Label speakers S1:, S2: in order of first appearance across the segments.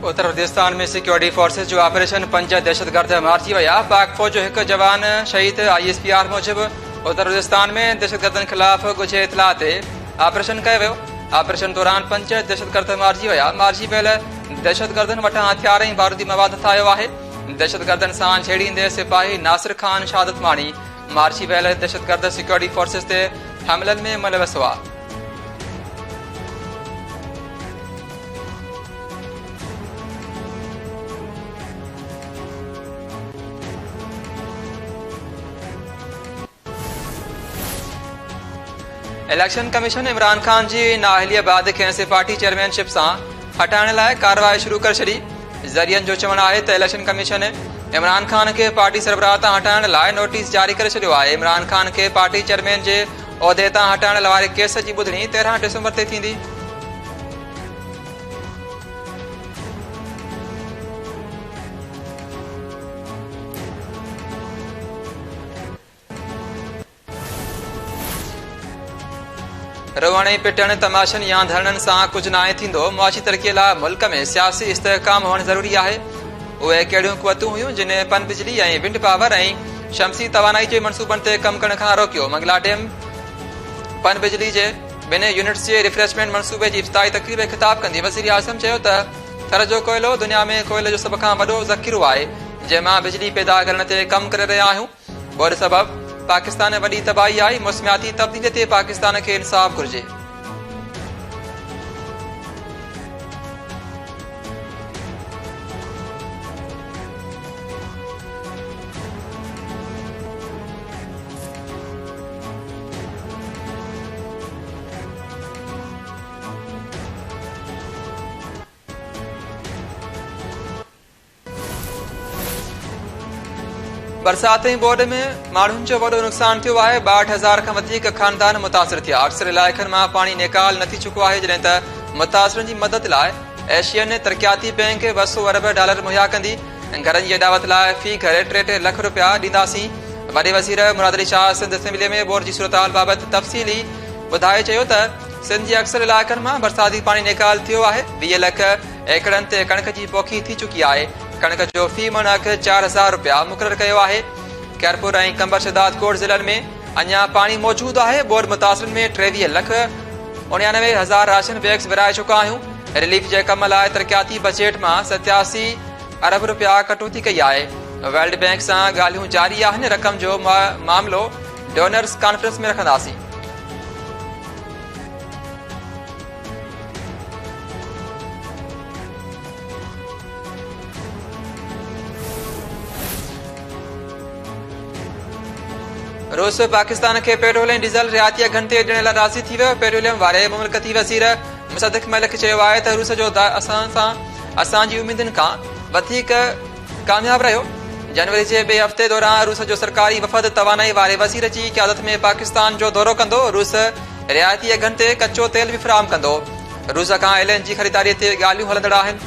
S1: उत्तर प्रदेश में security forces जो operation 5 दहशतगर्द मारिजी विया। पाक फौज जो 1 जवान शहीद। ISPR मूजिब उत्तर प्रदेश में दहशतगर्दन खिलाफ ॻुझे इतला ते ऑपरेशन कयो वियो। ऑपरेशन दौरान 5 दहशतगर्द मारिजी विया। मारिजी वियल दहशतगर्दन वटां हथियार ऐं बारूदी मवाद हथायो आहे। दहशतगर्दन सां छेड़ींदे सिपाही नासिर खान शहादत माणी। मारिजी वियल दहशतगर्द सिक्योरिटी फोर्सेस ते हमलनि में मुलविस हुआ। इलेक्शन कमीशन इमरान खान जी नाअहलिय बाद खेसि पार्टी चेयरमैनशिप सां हटाइण लाइ कार्रवाई शुरू करे छॾी। ज़रियनि जो चवणु आहे त इलेक्शन कमीशन इमरान खान खे पार्टी सरबराह तां हटाइण लाइ नोटिस जारी करे छॾियो आहे। इमरान खान खे पार्टी चेयरमैन जे उहिदे तां हटाइण वारे केस जी ॿुधणी 13 डिसंबर ते थींदी। रोअण ऐं पिटण तमाशनि या धरणनि सां कुझु नाहे थींदो। मुआशी तरक़ीअ लाइ मुल्क में सियासी इस्तेहकाम हुअणु ज़रूरी आहे। उहे कहिड़ियूं क़ुवतूं हुयूं जिन पन बिजली ऐं विंड पावर ऐं शमसी तवानाई जे मनसूबनि ते कमु करण खां रोकियो। मंगला डैम पन बिजली जे 2 यूनिट्स जे रिफ्रेशमेंट मनसूबे जी इफ्तिताही तक़रीब में ख़िताब कंदे वज़ीर आज़म चयो त थर जो कोयलो दुनिया में कोयले जो सभ खां वॾो ज़ख़ीरो आहे जंहिंमां बिजली पैदा करण ते कमु करे रहिया आहियूं। ॿोॾ सबबि पाकिस्तान वॾी तबाही आई। मौसमियाती तब्दीली ते पाकिस्तान खे इंसाफ़ घुर्जे। बरसात ऐं ॿोॾ में माण्हुनि जो वॾो नुक़सान थियो आहे। 62,000 खां वधीक खानदान मुतासिर थिया। अक्सर इलाइक़नि मां पाणी निकाल न थी चुको आहे जॾहिं त मुतासिरनि जी मदद लाइ एशियन तरक़ियाती बैंक $200 अरब मुहैया कंदी। घरनि जी अॾावत लाइ फी घर 63 लख रुपया ॾींदासीं। वॾे वज़ीर मुराद अली शाह सिंध असेंबली में ॿोॾ जी सूरतहाल बाबति तफ़सीली ॿुधाए चयो त सिंध जे अक्सर इलाइक़नि मां बरसाती पाणी निकाल थियो आहे। 20 लख एकड़नि ते कणिक जी पोखी थी चुकी आहे। कणिक जो फी मण अघु 4,000 रुपया मुक़ररु कयो आहे। कैरपुर ऐं कंबर शदाद कोट ज़िलनि में अञा पाणी मौजूदु आहे। ॿोॾ मुतासिरनि में 23,99,000 राशन बैग्स विराए चुका आहियूं। रिलीफ जे कम लाइ तरक़ियाती बजट मां 87 अरब रुपया कटौती कई आहे। वर्ल्ड बैंक सां ॻाल्हियूं जारी आहिनि। रक़म जो मामिलो डोनर्स कॉन्फ्रेंस में रखंदासीं। रूस पाकिस्तान खे पेट्रोल ऐं डीज़ल रियायती अघनि ते ॾियण लाइ राज़ी थी वियो। पेट्रोलियम वारे मुमलकती वज़ीर मुसद्दिक़ मलिक चयो आहे त रूस जो असांजी उमीदुनि खां वधीक कामयाब रहियो। जनवरी जे ॿिए हफ़्ते दौरान रूस जो सरकारी वफ़द तवानाई वारे वज़ीर जी क़यादत में पाकिस्तान जो दौरो कंदो। रूस रियायती अघनि ते कचो तेल बि फ़राहम कंदो। रूस खां LNG ख़रीदारीअ ते ॻाल्हियूं हलंदड़ आहिनि।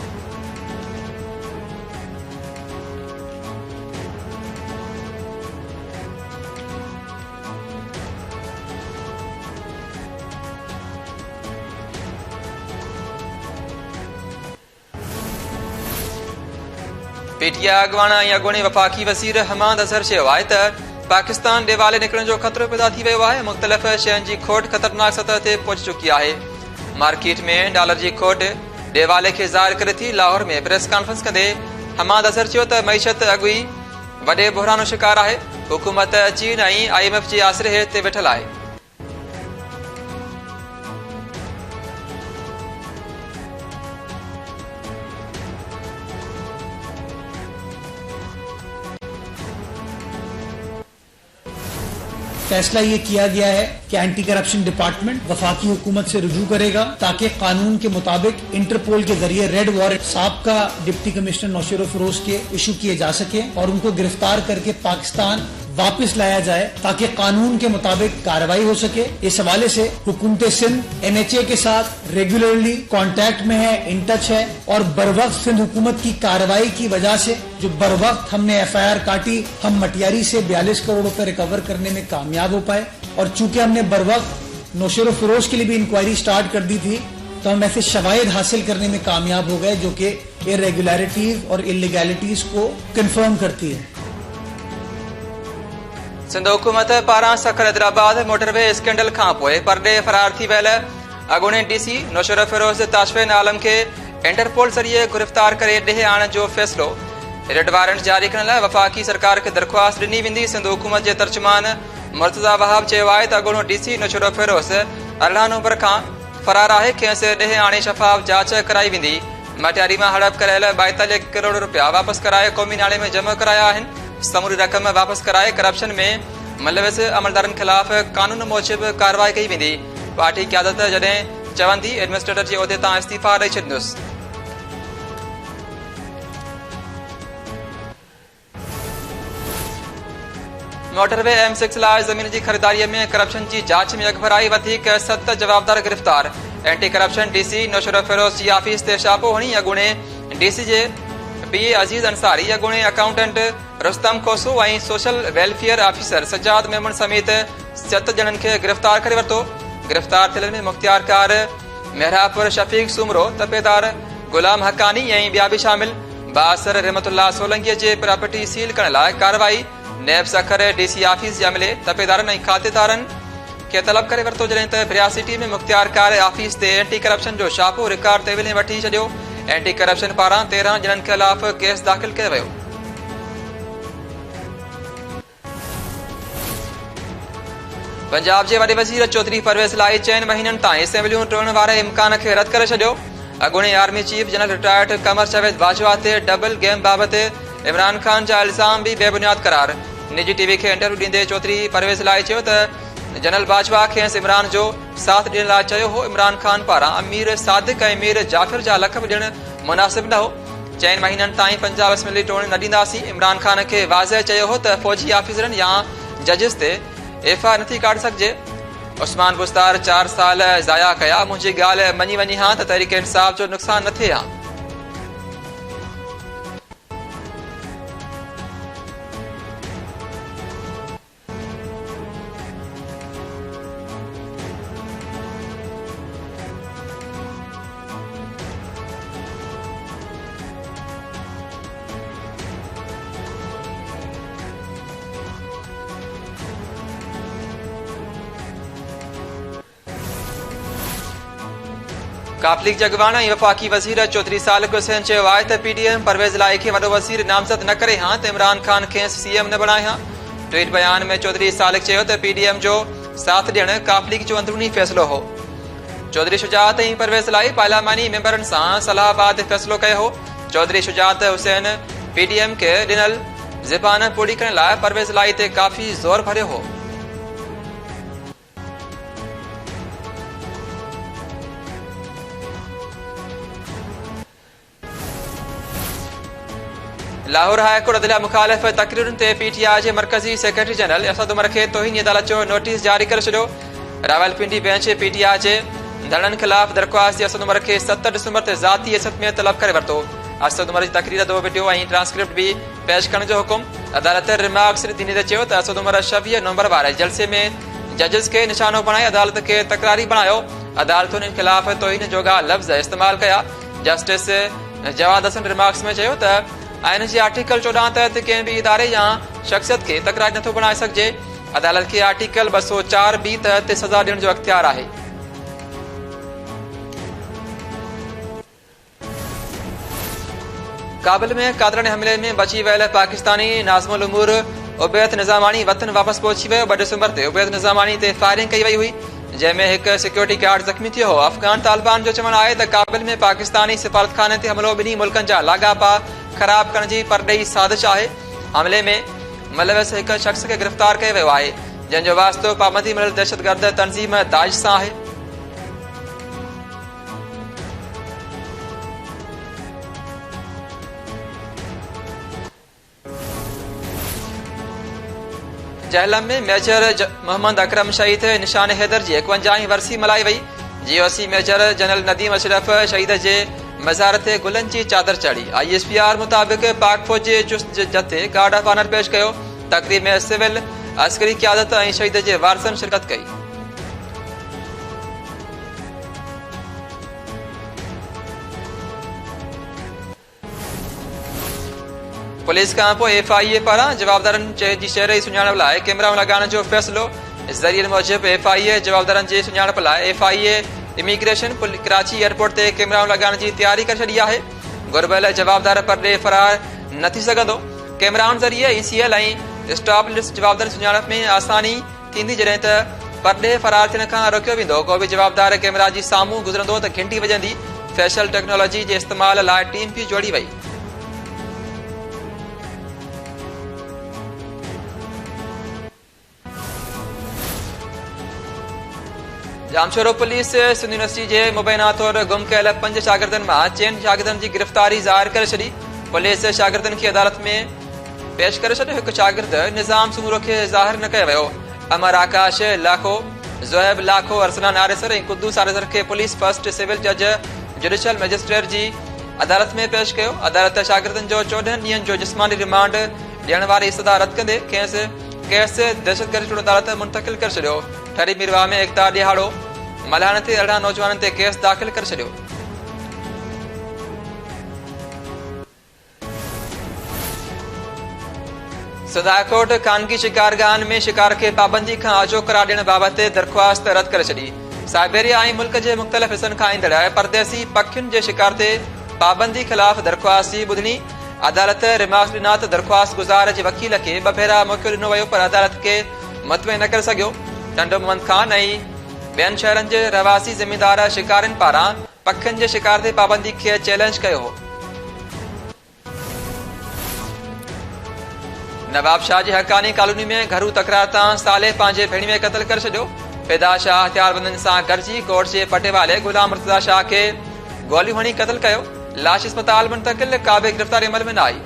S1: PTI अॻवान ऐं अॻूणे वफ़ाक़ी वज़ीर हमाद अज़हर चयो आहे त पाकिस्तान ॾेवाले निकिरण जो ख़तरो पैदा थी वियो आहे। मुख़्तलिफ़ शयुनि जी खोट ख़तरनाक सतह ते पहुची चुकी आहे। मार्केट में डॉलर जी खोट ॾेवाले खे ज़ाहिर करे थी। लाहौर में प्रेस कॉन्फ्रेंस कंदे हमाद अज़हर चयो त मईशत अॻुई वॾे बहरान जो शिकार आहे। हुकूमत चीन ऐं IMF जे आसिरे हेठि ते वेठल आहे।
S2: फैसला ये किया गया है कि एंटी करप्शन डिपार्टमेंट वफाकी हुकूमत से रुजू करेगा ताकि कानून के मुताबिक इंटरपोल के जरिए रेड वारंट साबका डिप्टी कमिश्नर नौशेर फिरोज के इशू किए जा सके और उनको गिरफ्तार करके पाकिस्तान वापस लाया जाए ताकि कानून के मुताबिक कार्रवाई हो सके। इस हवाले से हुकूमत सिंध NHA के साथ रेगुलरली कांटेक्ट में है, इन टच है और बरवक्त सिंध हुकूमत की कार्रवाई की वजह से जो बरवक्त हमने FIR काटी, हम मटियारी से 42 करोड़ रुपए रिकवर करने में कामयाब हो पाए। और चूंकि हमने बरवक्त नौशेर फिरोज के लिए भी इंक्वायरी स्टार्ट कर दी थी तो हम ऐसे शवाहिद हासिल करने में कामयाब हो गए जो कि इरेगुलरिटीज और इलीगैलिटीज को कंफर्म करती है।
S1: सिंध हुकूमत पारां सखर हैदराबाद मोटरवे स्कैंडल खां पोइ परॾे फरार थी वियल अॻूणे डीसी नौशर फिरोज ताशफिन आलम खे इंटरपोल ज़रिए गिरफ़्तार करे ॾे आणण जो फ़ैसिलो। रेड वारंट जारी करण लाइ वफ़ाक़ी सरकार खे दरख़्वास्त ॾिनी वेंदी। सिंध हुकूमत जे तर्जुमान मुर्तज़ा वहाब चयो आहे त अॻूणो डीसी नौशर फिरोज 18 नवंबर खां फरार आहे। खेसि ॾे आणे शफ़ाफ़ जांच कराई वेंदी। मटियारी मां हड़प कयल 42 करोड़ रुपया वापसि कराए क़ौमी नाले में जमा कराया आहिनि। समूरी रक़म वापसि कराए करप्शन में मुलविस अमलदारनि ख़िलाफ़ कानून मूजिबि कार्रवाई कई वेंदी। पार्टी क़यादत जॾहिं चवंदी एडमिनिस्ट्रेटर जे उहिदे तां इस्तीफ़ा ॾेई छॾींदुसि। मोटरवे M6 लाइ ज़मीन जी ख़रीदारीअ में करप्शन जी जांच में अॻभराई वधीक 7 जवाबदार गिरफ़्तार। Anti corruption DC Nausher Feroz जी ऑफिस ते छापो हणी अॻूणे डीसी जे PA अज़ीज़ अंसारी, अॻूणे अकाउंटेंट रुस्तम खोसो ऐं social welfare officer Sajjad Memon समेत 7 ॼणनि खे गिरफ़्तार करे वरितो। गिरफ़्तार थियल में मुख्तियारकार मेहरापुर शफ़ीक सुमरो, तपेदार गुलाम हकानी ऐं ॿिया बि शामिल। बासर रहमतुल्लाह सोलंकीअ जे प्रॉपर्टी सील करण लाइ कार्रवाई। नैब सखर डीसी ऑफिस जे अमले तपेदारनि ऐं खातेदारनि खे तलब करे वरितो जॾहिं त 83 में मुख्तियारकार ऑफिस ते एंटी करप्शन जो छापो रिकॉर्ड ते विञे वठी छॾियो। एंटी करप्शन पारां 13 ॼणनि ख़िलाफ़ केस दाख़िल कयो वियो। पंजाब जे वॾे वज़ीर चौधरी परवेज़ लाई 4 महीननि ताईं असेंबलियूं टोड़ण वारे इम्कान खे रद्द करे छॾियो। अॻूणे army chief general retired Qamar Javed Bajwa ते डबल गेम बाबति इमरान खान जा इल्ज़ाम भी बेबुनियाद करार। निजी टीवी खे इंटरव्यू ॾींदे चौधरी परवेज़ लाई चयो त जनरल बाजवा खेसि इमरान जो साथ ॾियण लाइ चयो हो। इमरान खान पारां अमीर सादिक ऐं मीर जाफ़िर जा लक़ब ॾियण मुनासिब न हो। 4 महीननि ताईं पंजाब असेंबली टोड़ण न ॾींदासीं। इमरान खान खे वाज़ह चयो हो त फ़ौजी ऑफिसरनि या जजिस ते एफआईआर नथी काढे सघिजे। उस्मान बुस्तार 4 साल ज़ाया कया, मुंहिंजी ॻाल्हि मञी वञी हां त तहरीक इंसाफ़ जो नुक़सान न थिए हां। कापलीग जगवाना ऐं वफ़ाक़ी वज़ीर चौधरी सालिक हुसैन चयो आहे त PDM परवेज़ लाई खे वॾो वज़ीर नामज़द न करे हां त इमरान खान खेसि CM न बणाए हां। ट्वीट बयान में चौधरी सालिक चयो त PDM जो साथ ॾियण कापलीग जो अंदरूनी फ़ैसिलो हो। चौधरी शुजात ऐं परवेज़ लाई पार्लियामानी मेंबरनि सां सलाह बाद फ़ैसिलो कयो हो। चौधरी शुजात हुसैन PDM खे ॾिनल ज़बान पूरी करण लाइ परवेज़ लाई ते काफ़ी ज़ोर भरियो हो। लाहौर हाई कोर्ट अदलिया मुखालिफ़ तकरीरुनि ते PTI जे मरकज़ी सेक्रेटरी जनरल असद उमर खे तौहीन अदालत जो नोटिस जारी करे छॾियो। रावलपिंडी बेंच PTI जे धड़नि ख़िलाफ़ दरख़्वास्त असद उमर खे 7 डिसंबर ते ज़ाती हैसियत में तलब करे वरितो। असद उमर जी तकरीर दो वीडियो ऐं ट्रांसक्रिप्ट भी पेश करण जो हुकुम। अदालत रिमार्क्स ॾींदे चयो त असद उमर 26 नवंबर वारे जलसे में जजिस खे निशानो बणाए अदालत खे तकरारी बणायो। अदालतुनि ख़िलाफ़ तौहीन जोगा लफ़्ज़ इस्तेमाल कया। जस्टिस जवाद हसन रिमार्क्स में चयो त आइन जे आर्टिकल 14 तहत कंहिं बि इदारे या शख़्सियत खे तकरारी नथो बणाए सघिजे। अदालत खे आर्टिकल 204 बी तहत सज़ा ॾियण जो अख्तियार आहे। काबुल में कादरनि हमले में बची वियल पाकिस्तानी नाज़मुल उमूर उबैद निज़ामानी वतन वापसि पहुची वियो। 2 डिसंबर ते उबैद निज़ामानी ते फायरिंग कई वई हुई, जंहिंमें हिकु सिक्योरिटी गार्ड ज़ख़्मी थियो हो। अफ़गान तालिबान जो चवणु आहे त काबुल में पाकिस्तानी सिफारतखाने ते हमलो ॿिन्ही मुल्कनि जा लाॻापा ख़राब करण जी परॾेही साज़िश आहे। हमले में मुलविस हिकु शख़्स खे गिरफ़्तार कयो वियो आहे, जंहिंजो वास्तो पाबंदी मिलियल दहशतगर्द तंज़ीम दाइश सां आहे। जहलम में मेजर मोहम्मद अकरम शहीद निशान हैदर जी 51वीं वरसी मल्हाई वई। GOC major general Nadeem Ashraf शहीद जे मज़ार ते गुलनि जी चादर चढ़ी। ISPR मुताबिक़ पाक फ़ौज जे चुस्त जथे गार्ड ऑफ ऑनर पेश कयो। तक़रीब में सिविल अस्करी क़यादत ऐं शहीद जे वारसनि शिरकत कई। पुलिस खां पोइ FIA पारां जवाबदारनि जी चहिरे जी सुञाणप लाइ कैमरा लॻाइण जो फ़ैसिलो। ज़रियनि मूजिबि FIA जवाबदारनि जी सुञाणप लाइ FIA इमिग्रेशन कराची एयरपोर्ट ते कैमरा लॻाइण जी तयारी करे छॾी आहे। घुर्बल जवाबदार परॾे फरार न थी सघंदो। कैमराउनि ज़रिए ECL ऐं स्टॉप लिस्ट जवाबदारी सुञाणप में आसानी थींदी जॾहिं त परॾे फरार थियण खां रोकियो वेंदो। को बि जवाबदार कैमरा जी साम्हूं गुज़रंदो त घंटी वॼंदी। फेशियल टेक्नोलॉजी जे इस्तेमाल लाइ टीम बि जोड़ी वई। जामशोरो पुलिस सिंध यूनिवर्सिटी जे मुबैना तौर गुम कयल 5 शागिर्दनि मां 4 शागिर्दनि जी गिरफ़्तारी ज़ाहिर करे छॾी। पुलिस शागिर्दनि खे अदालत में पेश करे छॾियो। हिकु शागिर्द निज़ाम सूरो खे ज़ाहिर न कयो वियो। अमर आकाश लाखो, ज़ोहेब लाखो, अरसलान आरिसर ऐं कुद्दूस आरिसर खे पुलिस फर्स्ट सिविल जज जुडिशियल मैजिस्ट्रेट जी अदालत में पेश कयो। अदालत शागिर्दनि जो 14 ॾींहनि जो जिस्मानी रिमांड ॾियण वारी सदा रद्द कंदे केस दहशतगर्दी टोड़ अदालत मुंतकिल करे छॾियो। ठरी मीरवा में एकता ॾिहाड़ो मल्हाइण ते 18 नौजवाननि ते केस दाख़िल करे छॾियो। सिंध हाई कोर्ट ख़ानगी शिकारगाहनि में शिकार खे पाबंदी खां आजो करार ॾियण बाबति दरख़्वास्त रद्द करे छॾी। साइबेरिया ऐं मुल्क जे मुख़्तलिफ़ हिसनि खां ईंदड़ परदेसी पखियुनि जे शिकार ते पाबंदी ख़िलाफ़ दरख़्वास्त जी ॿुधणी। अदालत रिमार्क्स ॾिना त दरख़्वास्त गुज़ार जे वकील खे 2 भेरा मौक़ो ॾिनो वियो पर अदालत खे मुतमिन न करे सघियो। टंडो मोहम्मद खान ऐं ॿियनि शहरनि जे रवासी ज़मींदार शिकारियुनि पारां पखियुनि जे शिकार ते पाबंदी खे चैलेंज कयो हो। नवाब शाह जी हक़ानी कॉलोनी में घरू तकरार तां साले पंहिंजे भेणी में क़त्ल करे छॾियो। पैदा शाह हथियारबंदनि सां गॾिजी कोर्ट जे पटे वाले गुलाम मुर्तज़ा शाह खे गोलियूं हणी क़त्ल कयो। लाश अस्पताल मुंतकिल, का बि गिरफ़्तारी अमल में न आई।